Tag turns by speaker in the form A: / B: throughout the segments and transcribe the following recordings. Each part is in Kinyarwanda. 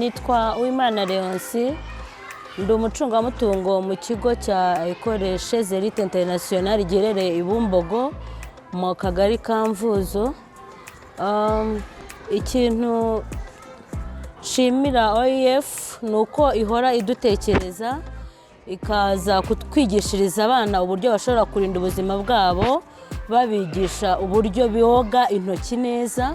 A: nitwa Uwimana Leonsi, ndi umucungamutungo mu kigo cya Ecole Chez International giherereye i Bumbogo mu kagari ka Mvuzo. Ikintu nshimira OEF nuko ihora idutekereza ikaza kutwigishiriza abana uburyo bashobora kurinda ubuzima bwabo, babigisha uburyo boga intoki neza.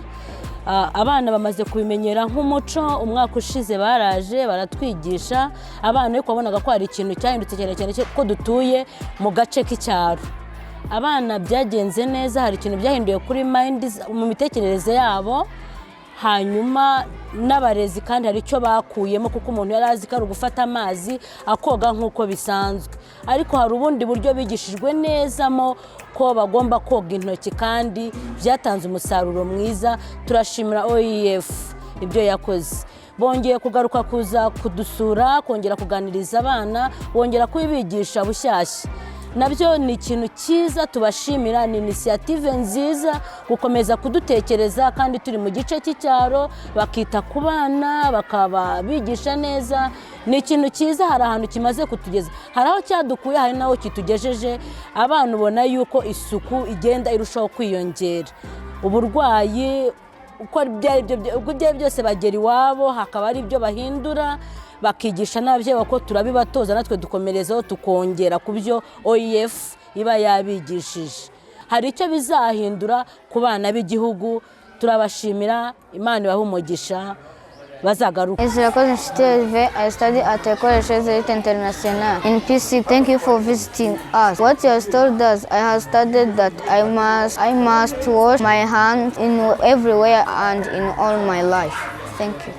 A: Abana bamaze kubimenyera nk'umuco. Umwaka ushize baraje baratwigisha abana, ariko wabonaga ko hari ikintu cyahindutse cyane ko dutuye mu gace k'icyaro. Abana byagenze neza, hari ikintu byahinduye kuri mu mitekerereze yabo. Hanyuma n'abarezi kandi hari icyo bakuyemo, kuko umuntu yari azi ko ari ugufata amazi akoga nk'uko bisanzwe, ariko hari ubundi buryo bigishijwe nezamo ko bagomba koga intoki, kandi byatanze umusaruro mwiza. Turashimira OEF ibyo yakoze. Bongeye kugaruka kuza kudusura, kongera kuganiriza abana, bongera kubigisha bushyashya. Nabyo ni ikintu cyiza, tubashimira. Ni initiative nziza gukomeza kudutekereza, kandi turi mu gice cy'icyaro bakita ku bana bakaba bigisha neza. Ni ikintu cyiza, hari ahantu kimaze kutugeza, hari aho cyadukuye, hari naho kitugejeje. Abana ubona yuko isuku igenda irushaho kwiyongera. Uburwayi uko byari byose bagera iwabo, hakaba ari ibyo bahindura, bakigisha n'ababyeyi ko turabibatoza, natwe dukomerezaho tukongera ku byo OEF iba yabigishije. Hari icyo bizahindura ku bana b'igihugu. Turabashimira, Imana ibahe umugisha, bazagaruka.
B: I study at Ecole Chez International in PC. Thank you for visiting us. What you have told us, I have studied that I must wash my hands in everywhere and in all my life. Thank you.